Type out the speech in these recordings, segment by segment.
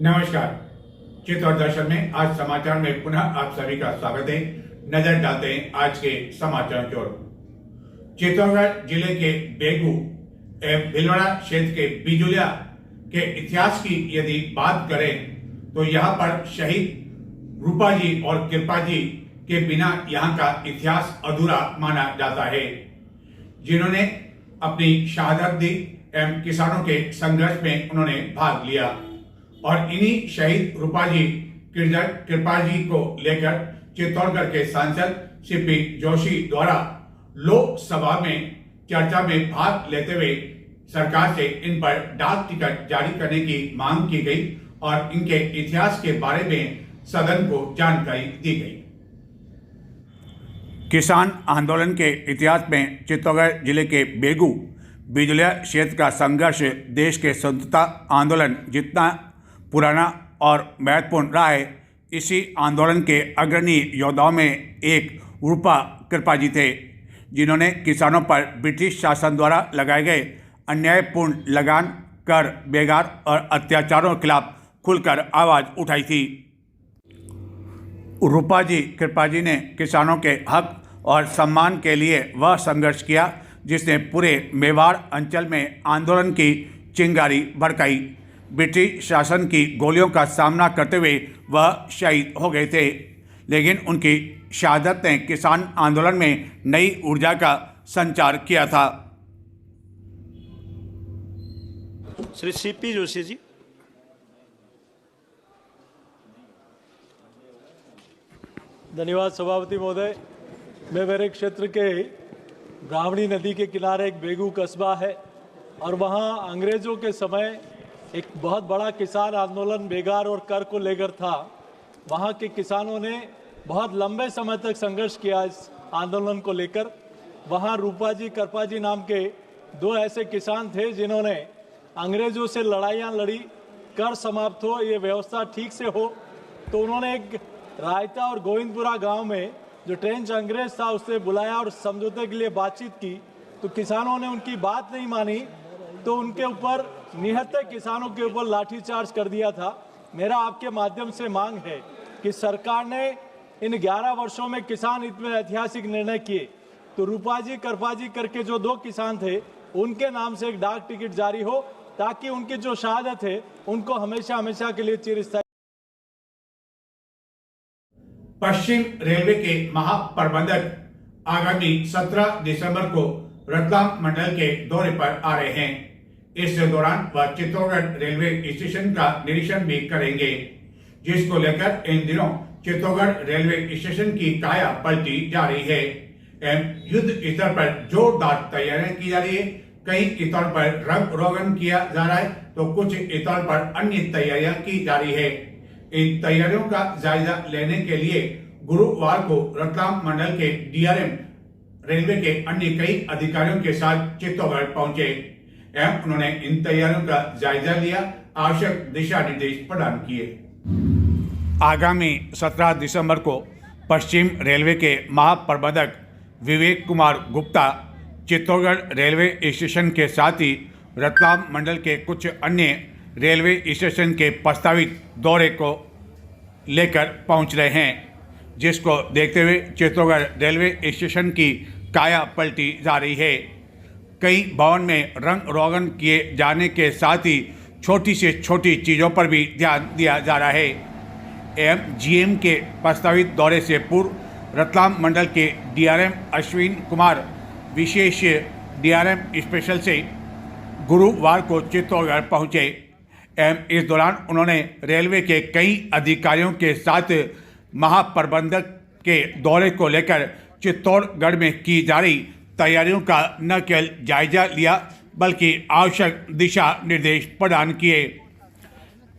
नमस्कार। चित्तौड़ दर्शन में आज समाचार में पुनः आप सभी का स्वागत है। नजर डालते हैं आज के समाचारों की ओर। चित्तौड़गढ़ जिले के बेगू एवं भीलवाड़ा क्षेत्र के बिजुलिया के इतिहास की यदि बात करें तो यहाँ पर शहीद रूपा जी और कृपा जी के बिना यहाँ का इतिहास अधूरा माना जाता है, जिन्होंने अपनी शहादत दी एवं किसानों के संघर्ष में उन्होंने भाग लिया। और इन्हीं शहीद रूपा जी कृपा जी को लेकर चित्तौड़गढ़ के सांसद सीपी जोशी द्वारा लोकसभा में चर्चा में भाग लेते हुए सरकार से इन पर डाक टिकट जारी करने की मांग की गई और इनके इतिहास के बारे में सदन को जानकारी दी गई। किसान आंदोलन के इतिहास में चित्तौड़गढ़ जिले के बेगू बिजुलिया क्षेत्र का संघर्ष देश के स्वतंत्रता आंदोलन जितना पुराना और महत्वपूर्ण रहा है, इसी आंदोलन के अग्रणी योद्धाओं में एक रूपा कृपा जी थे, जिन्होंने किसानों पर ब्रिटिश शासन द्वारा लगाए गए अन्यायपूर्ण लगान, कर, बेगार और अत्याचारों के खिलाफ खुलकर आवाज़ उठाई थी। रूपा जी कृपा जी ने किसानों के हक और सम्मान के लिए वह संघर्ष किया जिसने पूरे मेवाड़ अंचल में आंदोलन की चिंगारी भड़काई। ब्रिटिश शासन की गोलियों का सामना करते हुए वह शहीद हो गए थे, लेकिन उनकी शहादत ने किसान आंदोलन में नई ऊर्जा का संचार किया था। श्री सीपी जोशी जी। धन्यवाद सभापति महोदय। मैं मेरे क्षेत्र के ब्राह्मणी नदी के किनारे एक बेगू कस्बा है और वहाँ अंग्रेज़ों के समय एक बहुत बड़ा किसान आंदोलन बेगार और कर को लेकर था। वहाँ के किसानों ने बहुत लंबे समय तक संघर्ष किया इस आंदोलन को लेकर। वहाँ रूपा जी कृपा जी नाम के दो ऐसे किसान थे जिन्होंने अंग्रेज़ों से लड़ाइयाँ लड़ी, कर समाप्त हो, ये व्यवस्था ठीक से हो। तो उन्होंने एक रायता और गोविंदपुरा गांव में जो ट्रेंच अंग्रेज था उससे बुलाया और समझौते के लिए बातचीत की। तो किसानों ने उनकी बात नहीं मानी, तो उनके ऊपर निहत्थे किसानों के ऊपर लाठीचार्ज कर दिया था। मेरा आपके माध्यम से मांग है कि सरकार ने इन 11 वर्षों में किसान हित में ऐतिहासिक निर्णय किए, तो रूपा जी कृपा जी करके जो दो किसान थे उनके नाम से एक डाक टिकट जारी हो, ताकि उनकी जो शहादत है उनको हमेशा हमेशा के लिए चिरस्थायी। पश्चिम रेलवे के महाप्रबंधक आगामी 17 दिसंबर को रतलाम मंडल के दौरे पर आ रहे हैं। इस दौरान वह चित्तौड़गढ़ रेलवे स्टेशन का निरीक्षण भी करेंगे, जिसको लेकर इन दिनों चित्तौड़गढ़ रेलवे स्टेशन की काया पलटी जा रही है एवं युद्ध स्तर पर जोरदार तैयारियां की जा रही है। कई स्तर पर रंग रोगन किया जा रहा है तो कुछ स्तर पर अन्य तैयारियां की जा रही है। इन तैयारियों का जायजा लेने के लिए गुरुवार को रतलाम मंडल के डीआरएम रेलवे के अन्य कई अधिकारियों के साथ चित्तौड़गढ़ पहुंचे एवं उन्होंने इन तैयारियों का जायजा लिया, आवश्यक दिशा निर्देश प्रदान किए। आगामी 17 दिसंबर को पश्चिम रेलवे के महाप्रबंधक विवेक कुमार गुप्ता चित्तौड़गढ़ रेलवे स्टेशन के साथ ही रतलाम मंडल के कुछ अन्य रेलवे स्टेशन के प्रस्तावित दौरे को लेकर पहुंच रहे हैं, जिसको देखते हुए चित्तौड़गढ़ रेलवे स्टेशन की काया पलटी जा रही है। कई भवन में रंग रोगन किए जाने के साथ ही छोटी से छोटी चीज़ों पर भी ध्यान दिया जा रहा है। एमजीएम के प्रस्तावित दौरे से पूर्व रतलाम मंडल के डीआरएम अश्विन कुमार विशेष डीआरएम स्पेशल से गुरुवार को चित्तौड़गढ़ पहुंचे एवं इस दौरान उन्होंने रेलवे के कई अधिकारियों के साथ महाप्रबंधक के दौरे को लेकर चित्तौड़गढ़ में की जा रही तैयारियों का न केवल जायजा लिया बल्कि आवश्यक दिशा निर्देश प्रदान किए।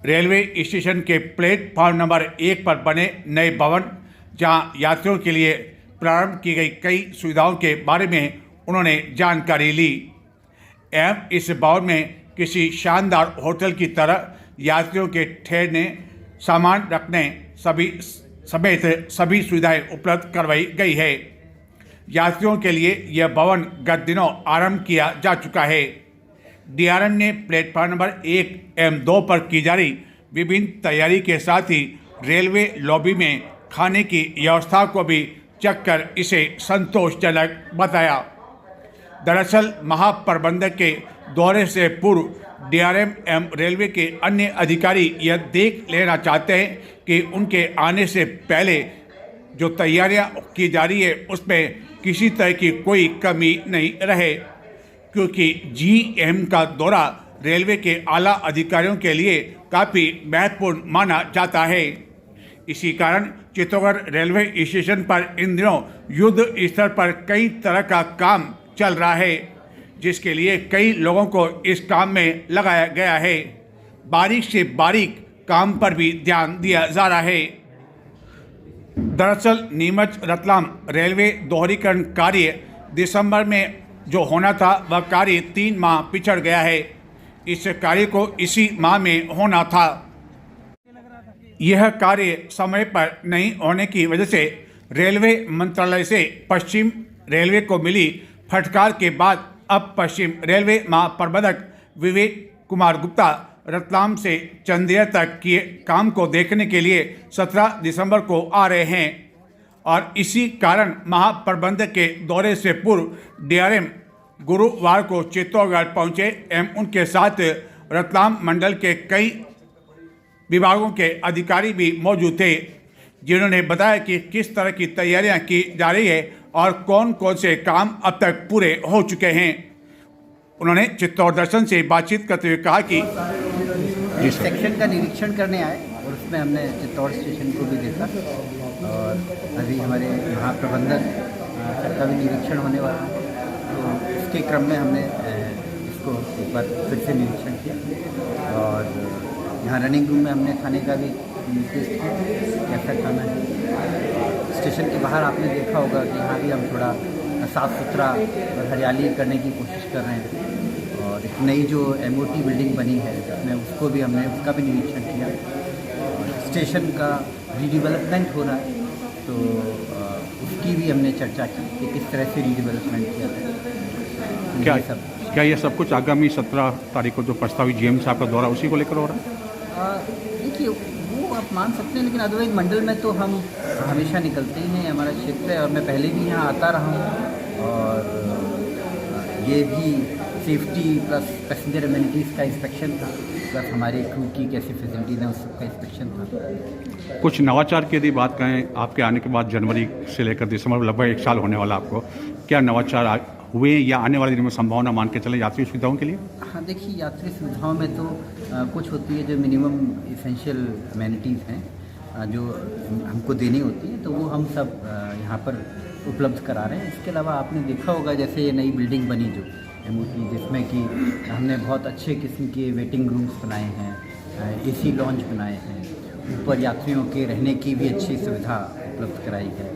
रेलवे स्टेशन के प्लेटफॉर्म नंबर 1 पर बने नए भवन, जहां यात्रियों के लिए प्रारंभ की गई कई सुविधाओं के बारे में उन्होंने जानकारी ली एवं इस भवन में किसी शानदार होटल की तरह यात्रियों के ठहरने, सामान रखने समेत सभी सुविधाएं उपलब्ध करवाई गई है। यात्रियों के लिए यह भवन गत दिनों आरंभ किया जा चुका है। डीआरएम ने प्लेटफॉर्म नंबर 1 एवं 2 पर की जा रही विभिन्न तैयारी के साथ ही रेलवे लॉबी में खाने की व्यवस्था को भी चेक कर इसे संतोषजनक बताया। दरअसल महाप्रबंधक के दौरे से पूर्व डीआरएम एवं रेलवे के अन्य अधिकारी यह देख लेना चाहते हैं कि उनके आने से पहले जो तैयारियां की जा रही है उसमें किसी तरह की कोई कमी नहीं रहे, क्योंकि जीएम का दौरा रेलवे के आला अधिकारियों के लिए काफ़ी महत्वपूर्ण माना जाता है। इसी कारण चित्तौड़गढ़ रेलवे स्टेशन पर इन दिनों युद्ध स्तर पर कई तरह का काम चल रहा है, जिसके लिए कई लोगों को इस काम में लगाया गया है। बारीक से बारीक काम पर भी ध्यान दिया जा रहा है। दरअसल नीमच रतलाम रेलवे दोहरीकरण कार्य दिसंबर में जो होना था वह कार्य 3 माह पिछड़ गया है। इस कार्य को इसी माह में होना था। यह कार्य समय पर नहीं होने की वजह से रेलवे मंत्रालय से पश्चिम रेलवे को मिली फटकार के बाद अब पश्चिम रेलवे महाप्रबंधक विवेक कुमार गुप्ता रतलाम से चंदेरा तक किए काम को देखने के लिए 17 दिसंबर को आ रहे हैं और इसी कारण महाप्रबंधक के दौरे से पूर्व डीआरएम गुरुवार को चित्तौड़गढ़ पहुंचे एवं उनके साथ रतलाम मंडल के कई विभागों के अधिकारी भी मौजूद थे, जिन्होंने बताया कि किस तरह की तैयारियां की जा रही है और कौन कौन से काम अब तक पूरे हो चुके हैं। उन्होंने चित्तौड़ दर्शन से बातचीत करते हुए कहा कि सेक्शन का निरीक्षण करने आए और उसमें हमने चित्तौड़ स्टेशन को भी देखा और अभी हमारे महाप्रबंधक का भी निरीक्षण होने वाला है, तो इसके क्रम में हमने इसको एक बार फिर से निरीक्षण किया और यहाँ रनिंग रूम में हमने खाने का भी टेस्ट किया कैसा खाना है। स्टेशन के बाहर आपने देखा होगा कि यहाँ भी हम थोड़ा साफ़ सुथरा और हरियाली करने की कोशिश कर रहे हैं और एक नई जो एमओटी बिल्डिंग बनी है जिसमें उसको भी हमने उसका भी निरीक्षण किया और स्टेशन का रीडेवलपमेंट हो रहा है तो उसकी भी हमने चर्चा की कि किस तरह से रीडेवलपमेंट किया जाए। क्या ये सब कुछ आगामी 17 तारीख को जो प्रस्तावित जीएम साहब का दौरा उसी को लेकर हो रहा है? देखिए वो आप मान सकते हैं, लेकिन अदरवाइज मंडल में तो हम हमेशा निकलते ही हैं, हमारा क्षेत्र है और मैं पहले भी यहाँ आता रहा हूँ और ये भी सेफ्टी प्लस पैसेंजर एमिनिटीज़ का इंस्पेक्शन था प्लस हमारे क्रू की कैसी फैसिलिटीज हैं उस सब का इंस्पेक्शन था। कुछ नवाचार की यदि बात करें आपके आने के बाद जनवरी से लेकर दिसंबर लगभग 1 साल होने वाला आपको, क्या नवाचार हुए या आने वाले दिनों में संभावना मान के चले यात्री सुविधाओं के लिए? हाँ देखिए, यात्री सुविधाओं में तो कुछ होती है जो मिनिमम इसेंशियल अमेनिटीज़ हैं जो हमको देनी होती है तो वो हम सब यहाँ पर उपलब्ध करा रहे हैं। इसके अलावा आपने देखा होगा जैसे ये नई बिल्डिंग बनी जो एमओटी, जिसमें कि हमने बहुत अच्छे किस्म के वेटिंग रूम्स बनाए हैं, एसी लॉन्च बनाए हैं, ऊपर यात्रियों के रहने की भी अच्छी सुविधा उपलब्ध कराई है।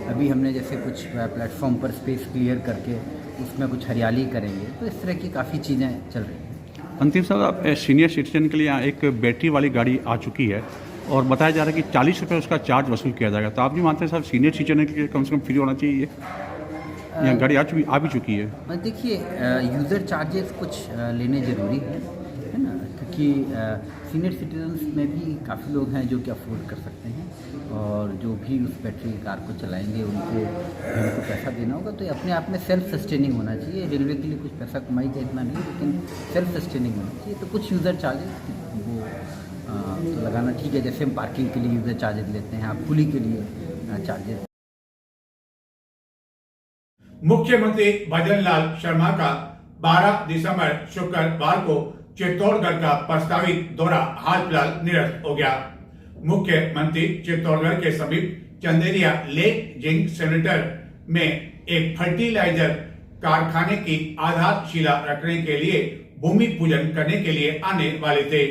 अभी हमने जैसे कुछ प्लेटफॉर्म पर स्पेस क्लियर करके उसमें कुछ हरियाली करेंगे, तो इस तरह की काफ़ी चीज़ें चल रही हैं। अंतिम साहब, सीनियर सिटीजन के लिए यहाँ एक बैटरी वाली गाड़ी आ चुकी है और बताया जा रहा है कि 40 रुपये उसका चार्ज वसूल किया जाएगा, तो आप भी मानते हैं साहब सीनियर सिटीजन के लिए कम से कम फ्री होना चाहिए? यहाँ गाड़ी आ भी चुकी है। देखिए, यूज़र चार्जेस कुछ लेने ज़रूरी है ना, क्योंकि सीनियर सिटीजन्स में भी काफ़ी लोग हैं जो कि अफोर्ड कर सकते हैं और जो भी उस बैटरी कार को चलाएंगे उनको पैसा देना होगा, तो ये अपने आप में सेल्फ सस्टेनिंग होना चाहिए। रेलवे के लिए कुछ पैसा कमाई का इतना नहीं, लेकिन सेल्फ सस्टेनिंग होना चाहिए। तो कुछ यूज़र चार्जेस वो तो लगाना ठीक है, जैसे हम पार्किंग के लिए यूज़र चार्जेस लेते हैं, आप कुली के लिए चार्जेस। मुख्यमंत्री भजनलाल शर्मा का 12 दिसंबर शुक्रवार को चित्तौड़गढ़ का प्रस्तावित दौरा हाल फिलहाल निरस्त हो गया। मुख्यमंत्री चित्तौड़गढ़ के समीप चंदेरिया लेक जिंक सेनेटर में एक फर्टिलाइजर कारखाने की आधारशिला रखने के लिए भूमि पूजन करने के लिए आने वाले थे।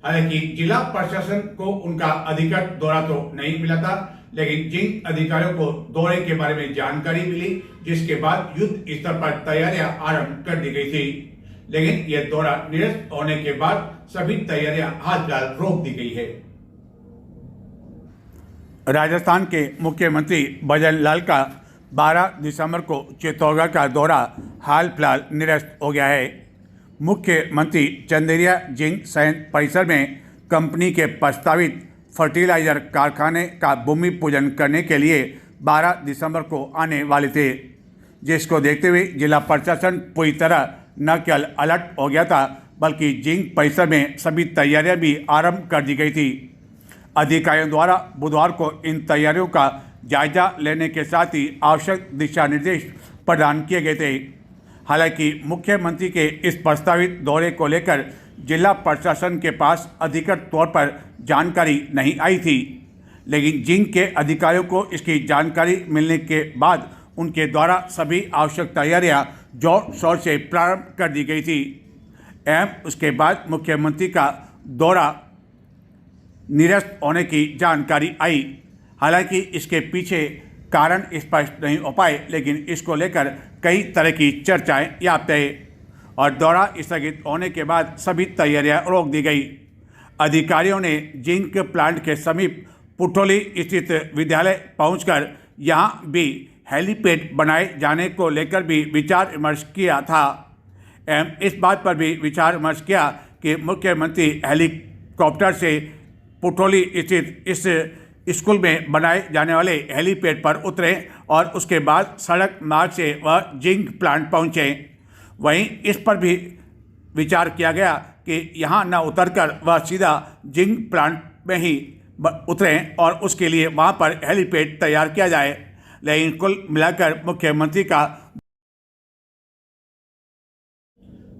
हालांकि जिला प्रशासन को उनका अधिकृत दौरा तो नहीं मिला था, लेकिन जिंक अधिकारियों को दौरे के बारे में जानकारी मिली, जिसके बाद युद्ध स्तर पर तैयारियां आरंभ कर दी गई थी। लेकिन यह दौरा निरस्त होने के बाद सभी तैयारियां हाल फिलहाल रोक दी गई है। राजस्थान के मुख्यमंत्री भजनलाल का 12 दिसंबर को चित्तौड़गढ़ का दौरा हाल फिलहाल निरस्त हो गया है। मुख्यमंत्री चंदेरिया जिंक संयंत्र परिसर में कंपनी के प्रस्तावित फर्टिलाइजर कारखाने का भूमि पूजन करने के लिए 12 दिसंबर को आने वाले थे, जिसको देखते हुए जिला प्रशासन पूरी तरह न केवल अलर्ट हो गया था बल्कि जिंक परिसर में सभी तैयारियां भी आरंभ कर दी गई थी। अधिकारियों द्वारा बुधवार को इन तैयारियों का जायजा लेने के साथ ही आवश्यक दिशा निर्देश प्रदान किए गए थे। हालांकि मुख्यमंत्री के इस प्रस्तावित दौरे को लेकर जिला प्रशासन के पास अधिकृत तौर पर जानकारी नहीं आई थी, लेकिन जिंक के अधिकारियों को इसकी जानकारी मिलने के बाद उनके द्वारा सभी आवश्यक तैयारियां जोर शोर से प्रारंभ कर दी गई थी। एवं उसके बाद मुख्यमंत्री का दौरा निरस्त होने की जानकारी आई। हालांकि इसके पीछे कारण स्पष्ट नहीं हो पाए, लेकिन इसको लेकर कई तरह की चर्चाएं व्याप्त है और दौरा स्थगित होने के बाद सभी तैयारियां रोक दी गई। अधिकारियों ने जिंक प्लांट के समीप पुठोली स्थित विद्यालय पहुंचकर यहां भी हेलीपैड बनाए जाने को लेकर भी विचार विमर्श किया था एवं इस बात पर भी विचार विमर्श किया कि मुख्यमंत्री हेलीकॉप्टर से पुठोली स्थित इस स्कूल में बनाए जाने वाले हेलीपैड पर उतरे और उसके बाद सड़क मार्ग से वह जिंक प्लांट पहुंचे। वहीं इस पर भी विचार किया गया कि यहां न उतरकर वह सीधा जिंक प्लांट में ही उतरें और उसके लिए वहां पर हेलीपैड तैयार किया जाए। लेकिन कुल मिलाकर मुख्यमंत्री का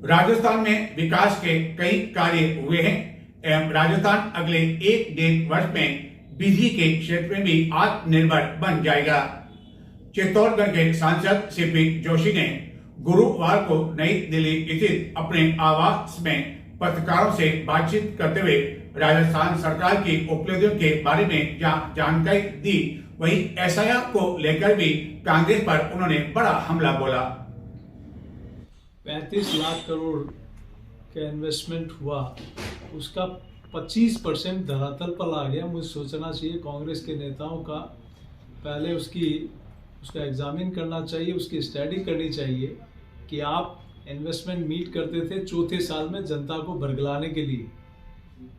राजस्थान में विकास के कई कार्य हुए हैं एवं राजस्थान अगले 1-1.5 वर्ष में बिजली के क्षेत्र में भी आत्मनिर्भर बन जाएगा। चित्तौड़गढ़ के सांसद सीपी जोशी ने गुरुवार को नई दिल्ली स्थित अपने आवास में पत्रकारों से बातचीत करते हुए राजस्थान सरकार की उपलब्धियों के बारे में जानकारी दी। वहीं एसआईआर को लेकर भी कांग्रेस पर उन्होंने बड़ा हमला बोला। 35 लाख करोड़ का इन्वेस्टमेंट हुआ, उसका 25% धरातल पर आ गया। मुझे सोचना चाहिए कांग्रेस के नेताओं का, पहले उसका एग्जामिन करना चाहिए, उसकी स्टडी करनी चाहिए कि आप इन्वेस्टमेंट मीट करते थे चौथे साल में जनता को बरगलाने के लिए।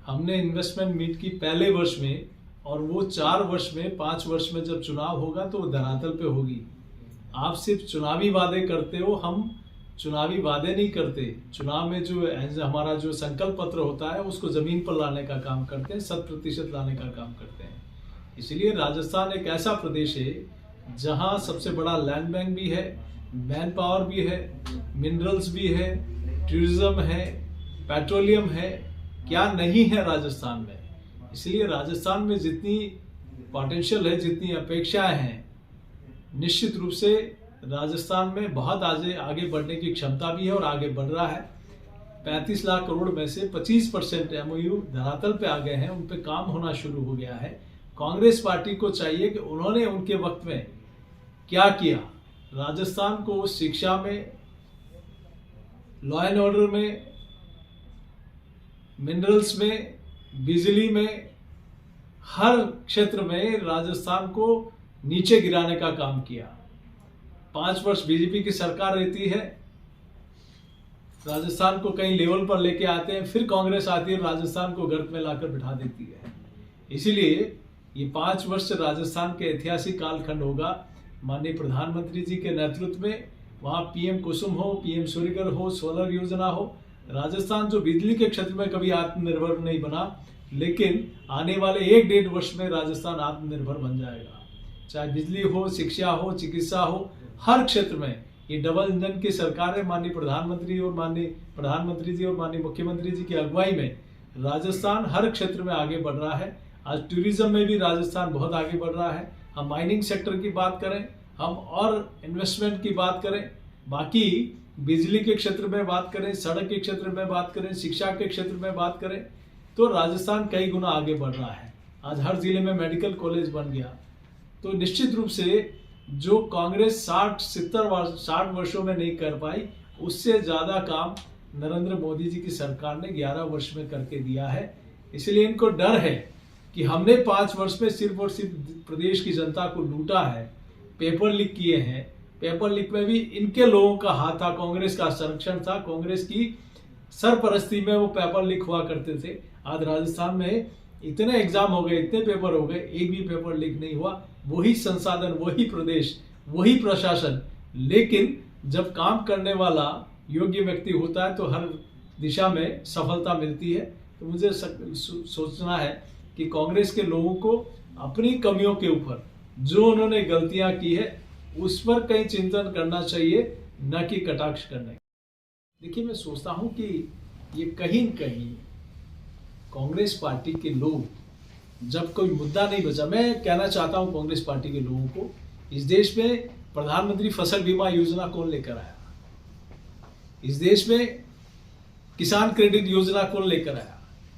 हमने इन्वेस्टमेंट मीट की पहले वर्ष में और वो 4 वर्ष में 5 वर्ष में जब चुनाव होगा तो वो धरातल पे होगी। आप सिर्फ चुनावी वादे करते हो, हम चुनावी वादे नहीं करते। चुनाव में जो हमारा जो संकल्प पत्र होता है उसको जमीन पर लाने का काम करते हैं, 100% लाने का काम करते हैं। इसलिए राजस्थान एक ऐसा प्रदेश है जहां सबसे बड़ा लैंड बैंक भी है, मैन पावर भी है, मिनरल्स भी है, टूरिज्म है, पेट्रोलियम है, क्या नहीं है राजस्थान में। इसलिए राजस्थान में जितनी पोटेंशियल है, जितनी अपेक्षाएं हैं, निश्चित रूप से राजस्थान में बहुत आगे बढ़ने की क्षमता भी है और आगे बढ़ रहा है। 35 लाख करोड़ में से 25% एमओयू धरातल पे आ गए हैं, उन पे काम होना शुरू हो गया है। कांग्रेस पार्टी को चाहिए कि उन्होंने उनके वक्त में क्या किया। राजस्थान को शिक्षा में, लॉ एंड ऑर्डर में, मिनरल्स में, बिजली में, हर क्षेत्र में राजस्थान को नीचे गिराने का काम किया। 5 वर्ष बीजेपी की सरकार रहती है, राजस्थान को कई लेवल पर लेके आते हैं, फिर कांग्रेस आती है, राजस्थान को गर्त में लाकर बिठा देती है। इसीलिए ये 5 वर्ष राजस्थान के ऐतिहासिक कालखंड होगा। माननीय प्रधानमंत्री जी के नेतृत्व में वहाँ पीएम कुसुम हो, पीएम सूर्यघर हो, सोलर योजना हो। राजस्थान जो बिजली के क्षेत्र में कभी आत्मनिर्भर नहीं बना, लेकिन आने वाले 1-1.5 वर्ष में राजस्थान आत्मनिर्भर बन जाएगा। चाहे बिजली हो, शिक्षा हो, चिकित्सा हो, हर क्षेत्र में ये डबल इंजन की सरकार है। माननीय प्रधानमंत्री जी और माननीय मुख्यमंत्री जी की अगुवाई में राजस्थान हर क्षेत्र में आगे बढ़ रहा है। आज टूरिज्म में भी राजस्थान बहुत आगे बढ़ रहा है। हम माइनिंग सेक्टर की बात करें, हम और इन्वेस्टमेंट की बात करें, बाकी बिजली के क्षेत्र में बात करें, सड़क के क्षेत्र में बात करें, शिक्षा के क्षेत्र में बात करें, तो राजस्थान कई गुना आगे बढ़ रहा है। आज हर जिले में मेडिकल कॉलेज बन गया। तो निश्चित रूप से जो कांग्रेस 60 वर्षों में नहीं कर पाई, उससे ज्यादा काम नरेंद्र मोदी जी की सरकार ने 11 वर्ष में करके दिया है। इसलिए इनको डर है कि हमने 5 वर्ष में सिर्फ और सिर्फ प्रदेश की जनता को लूटा है, पेपर लीक किए हैं। पेपर लीक में भी इनके लोगों का हाथ था, कांग्रेस का संरक्षण था, कांग्रेस की सरपरस्ती में वो पेपर लीक हुआ करते थे। आज राजस्थान में इतने एग्जाम हो गए, इतने पेपर हो गए, एक भी पेपर लीक नहीं हुआ। वही संसाधन, वही प्रदेश, वही प्रशासन, लेकिन जब काम करने वाला योग्य व्यक्ति होता है तो हर दिशा में सफलता मिलती है। तो मुझे सोचना है कि कांग्रेस के लोगों को अपनी कमियों के ऊपर, जो उन्होंने गलतियां की है, उस पर कहीं चिंतन करना चाहिए, न कि कटाक्ष करने। देखिए, मैं सोचता हूं कि ये कहीं न कहीं कांग्रेस पार्टी के लोग, जब कोई मुद्दा नहीं बचा, मैं कहना चाहता हूं कांग्रेस पार्टी के लोगों को, इस देश में प्रधानमंत्री फसल बीमा योजना कौन लेकर आया? इस देश में किसान क्रेडिट योजना कौन लेकर आया?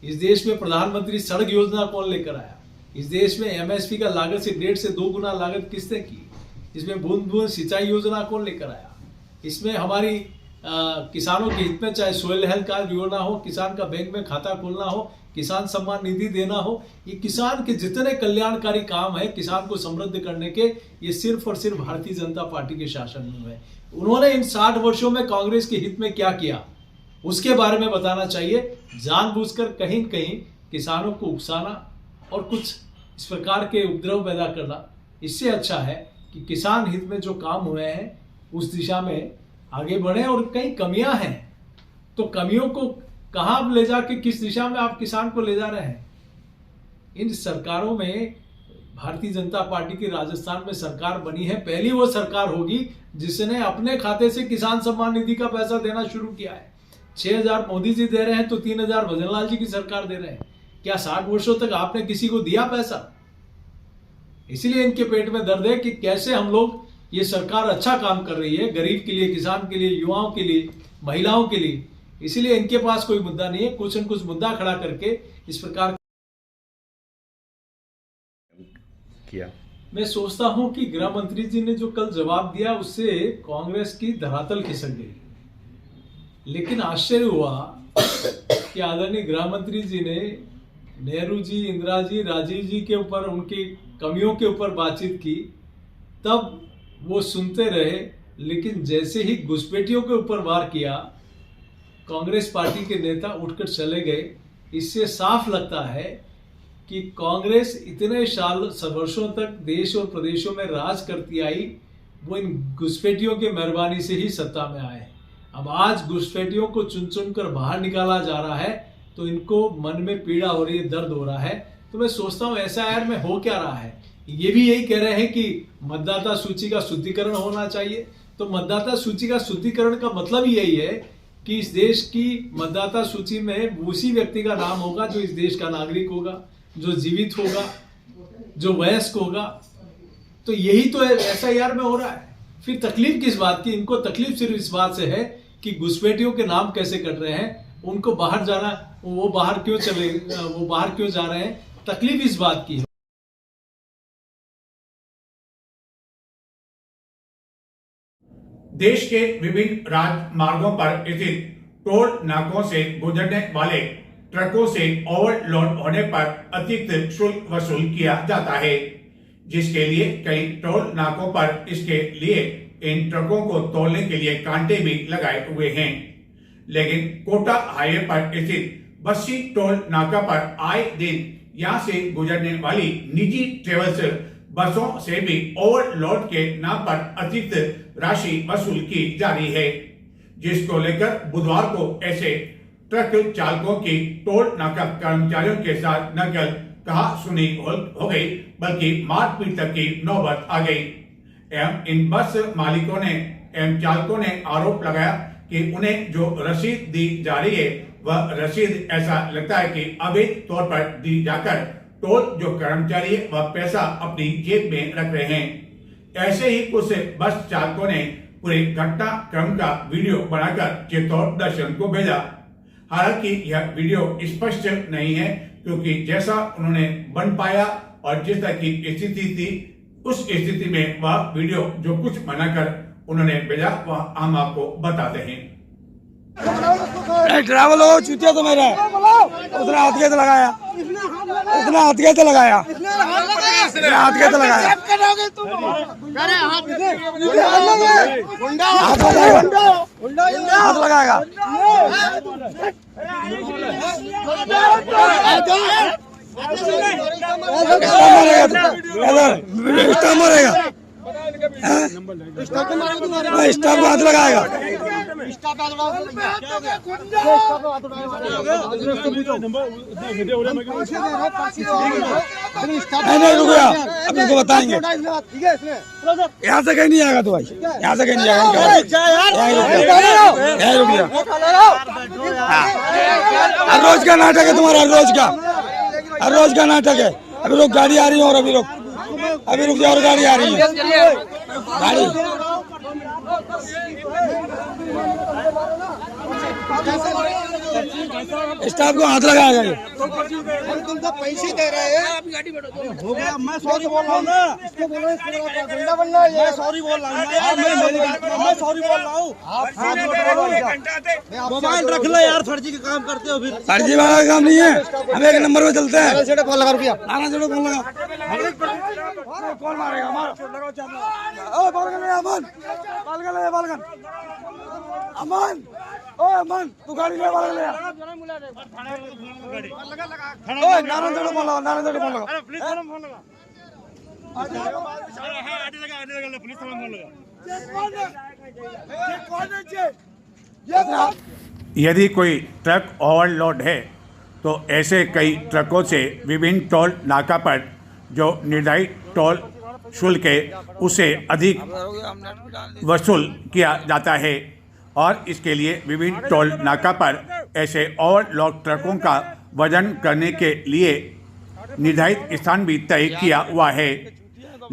इस देश में प्रधानमंत्री सड़क योजना कौन लेकर आया? इस देश में एमएसपी का लागत से 1.5 से 2 गुना लागत किसने की? इसमें बूंद बूंद सिंचाई योजना कौन लेकर आया? इसमें हमारी किसानों के हित में, चाहे सोयल हेल्थ कार्ड योजना हो, किसान का बैंक में खाता खोलना हो, किसान सम्मान निधि देना हो, ये किसान के जितने कल्याणकारी काम है किसान को समृद्ध करने के, ये सिर्फ और सिर्फ भारतीय जनता पार्टी के शासन में हुए। उन्होंने इन 60 वर्षों में कांग्रेस के हित में क्या किया, उसके बारे में बताना चाहिए। जानबूझकर कहीं न कहीं किसानों को उकसाना और कुछ इस प्रकार के उपद्रव पैदा करना, इससे अच्छा है कि किसान हित में जो काम हुए हैं उस दिशा में आगे बढ़े। और कई कमियां हैं तो कमियों को कहां ले जाके, किस दिशा में आप किसान को ले जा रहे हैं? इन सरकारों में भारतीय जनता पार्टी की राजस्थान में सरकार बनी है, पहली वो सरकार होगी जिसने अपने खाते से किसान सम्मान निधि का पैसा देना शुरू किया है। 6,000 मोदी जी दे रहे हैं तो 3,000 भजनलाल जी की सरकार दे रहे हैं। क्या 60 वर्षों तक आपने किसी को दिया पैसा? इसलिए इनके पेट में दर्द है कि कैसे हम लोग, ये सरकार अच्छा काम कर रही है गरीब के लिए, किसान के लिए, युवाओं के लिए, महिलाओं के लिए, इसलिए इनके पास कोई मुद्दा नहीं है। कुछ न कुछ मुद्दा खड़ा करके इस प्रकार किया। मैं सोचता हूं कि गृह मंत्री जी ने जो कल जवाब दिया उससे कांग्रेस की धरातल खिसक गई। लेकिन आश्चर्य हुआ कि आदरणीय गृह मंत्री जी ने नेहरू जी, इंदिरा जी, राजीव जी के ऊपर, उनकी कमियों के ऊपर बातचीत की, तब वो सुनते रहे। लेकिन जैसे ही घुसपैठियों के ऊपर वार किया, कांग्रेस पार्टी के नेता उठकर चले गए। इससे साफ लगता है कि कांग्रेस इतने वर्षों तक देश और प्रदेशों में राज करती आई, वो इन घुसपैठियों के मेहरबानी से ही सत्ता में आए। अब आज घुसपैठियों को चुन चुन कर बाहर निकाला जा रहा है तो इनको मन में पीड़ा हो रही है, दर्द हो रहा है। तो मैं सोचता हूँ एसआईआर में हो क्या रहा है? ये भी यही कह रहे हैं कि मतदाता सूची का शुद्धिकरण होना चाहिए। तो मतदाता सूची का शुद्धिकरण का मतलब यही है कि इस देश की मतदाता सूची में उसी व्यक्ति का नाम होगा जो इस देश का नागरिक होगा, जो जीवित होगा, जो वयस्क होगा। तो यही तो एसआईआर में हो रहा है। फिर तकलीफ किस बात की? इनको तकलीफ सिर्फ इस बात से है कि घुसपैठियों के नाम कैसे कट रहे हैं, उनको बाहर जाना, वो बाहर क्यों चले, वो बाहर क्यों जा रहे हैं, तकलीफ इस बात की है। देश के विभिन्न राजमार्गों पर स्थित टोल नाकों से गुजरने वाले ट्रकों से ओवरलोड होने पर अतिरिक्त शुल्क वसूल किया जाता है, जिसके लिए कई टोल नाकों पर इसके लिए इन ट्रकों को तोलने के लिए कांटे भी लगाए हुए हैं। लेकिन कोटा हाईवे पर स्थित बस्सी टोल नाका पर आए दिन यहां से गुजरने वाली निजी ट्रेवल्स बसों से भी ओवरलोड के नाम पर अतिरिक्त राशि वसूल की जा रही है, जिसको लेकर बुधवार को ऐसे ट्रक चालकों की टोल नाका कर्मचारियों के साथ न केवल कहा सुनी हो गई बल्कि मारपीट तक की नौबत आ गई। एवं इन बस मालिकों ने एवं चालकों ने आरोप लगाया कि उन्हें जो रसीद दी जा रही है वह रसीद ऐसा लगता है कि अवैध तौर पर दी जाकर टोल जो कर्मचारी है वह पैसा अपनी जेब में रख रहे हैं। ऐसे ही कुछ बस चालकों ने पूरे घटनाक्रम का वीडियो बनाकर चित्तौड़ दर्शन को भेजा। हालांकि यह वीडियो स्पष्ट नहीं है क्योंकि जैसा उन्होंने बन पाया और जिस तरह की स्थिति थी उस स्थिति में वह वीडियो जो कुछ बनाकर उन्होंने भेजा वह हम आपको बताते हैं। ट्रैवल हो चूतिया तो मेरा उतना हाथ के तो लगाया, इतना हाथ के तो लगाया, हाथ के तो लगाया, हाथ लगाएगा। स्टाफ मारेगा, स्टाफ को हाथ लगाएगा। नहीं रुक गया, अब इसको बताएंगे। यहाँ से कहीं नहीं आएगा तो भाई, यहाँ से कहीं नहीं आएगा। यहीं रुक गया। हर रोज का नाटक है तुम्हारा, हर रोज का नाटक है। अभी लोग गाड़ी आ रही है और अभी रुक जाओ और गाड़ी आ रही है। गाड़ी स्टाफ को हाथ लगाएगा ये। तुम तो पैसे दे रहे हैं। हो गया, मैं सॉरी बोल रहा हूँ ना। इसको बोलो डंडा बनना है। मैं सॉरी बोल रहा हूँ। मैं सॉरी बोल रहा हूँ। मोबाइल रख लो यार, फर्जी का काम करते हो। फिर फर्जी वाला काम नहीं है, हम एक नंबर पे चलते हैं। फोन लगा रुपया। फोन लगा। कौन मारेगा? मार। बालगन अमन, ओ अमन, तू गाड़ी ले बालगन ले। नारायण जोड़ो फोन लगा, नारायण जोड़ो फोन लगा। यदि कोई ट्रक ओवरलोड है तो ऐसे कई ट्रकों से विभिन्न टोल नाका पर जो निर्धारित टोल शुल्क है उसे अधिक वसूल किया जाता है और इसके लिए विभिन्न टोल नाका पर ऐसे ओवरलोड ट्रकों का वजन करने के लिए निर्धारित स्थान भी तय किया हुआ है।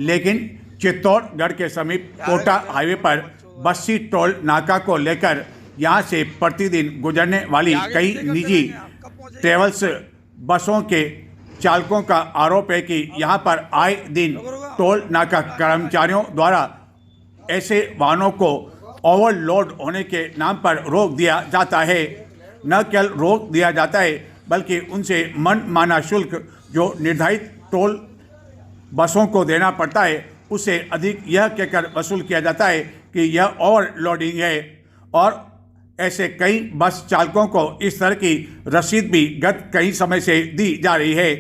लेकिन चित्तौड़गढ़ के समीप कोटा हाईवे पर बस्सी टोल नाका को लेकर यहां से प्रतिदिन गुजरने वाली कई निजी ट्रेवल्स बसों के चालकों का आरोप है कि यहां पर आए दिन टोल नाका कर्मचारियों द्वारा ऐसे वाहनों को ओवरलोड होने के नाम पर रोक दिया जाता है। न केवल रोक दिया जाता है बल्कि उनसे मनमाना शुल्क जो निर्धारित टोल बसों को देना पड़ता है उसे अधिक यह कहकर वसूल किया जाता है कि यह ओवरलोडिंग है। और ऐसे कई बस चालकों को इस तरह की रसीद भी गत कई समय से दी जा रही है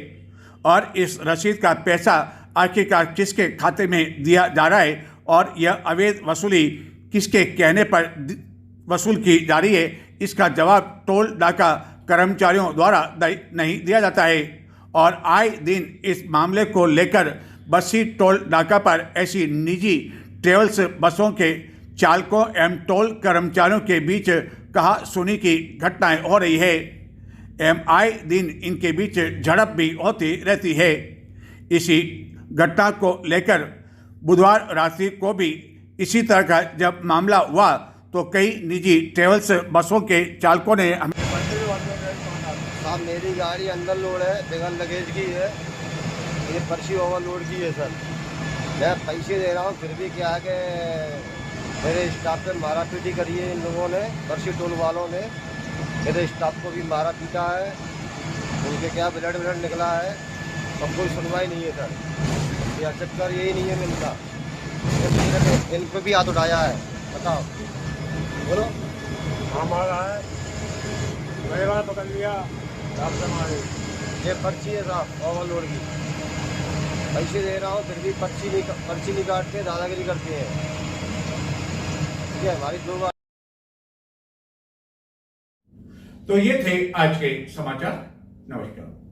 और इस रसीद का पैसा आखिरकार किसके खाते में दिया जा रहा है और यह अवैध वसूली किसके कहने पर वसूल की जा रही है, इसका जवाब टोल नाका कर्मचारियों द्वारा नहीं दिया जाता है। और आए दिन इस मामले को लेकर बस्सी टोल नाका पर ऐसी निजी ट्रेवल्स बसों के चालकों एवं टोल कर्मचारियों के बीच कहा सुनी की घटनाएं हो रही है एवं आए दिन इनके बीच झड़प भी होती रहती है। इसी घटना को लेकर बुधवार रात्रि को भी इसी तरह का जब मामला हुआ तो कई निजी ट्रेवल्स बसों के चालकों ने साहब मेरी गाड़ी अंदर लोड है, बगैर लगेज की है, ये पर्ची ओवरलोड की है सर। मैं पैसे दे रहा हूँ फिर भी क्या है कि मेरे स्टाफ पे मारा पीटी करी है इन लोगों ने, पर्ची टोल वालों ने मेरे स्टाफ को भी मारा पीटा है, उनके क्या ब्लड निकला है, अब कोई सुनवाई नहीं है सर। यह चक्कर यही नहीं है मिलता, इन पर भी हाथ उठाया है। बताओ बोलो। हमारा है मेरा पकड़ लिया ये पर्ची है साहब ओवरलोड की, पैसे दे रहा हूँ फिर भी पर्ची नहीं काटते, दादागिरी करते हैं। ठीक है, हमारी 2 बार। तो ये थे आज के समाचार। नमस्कार।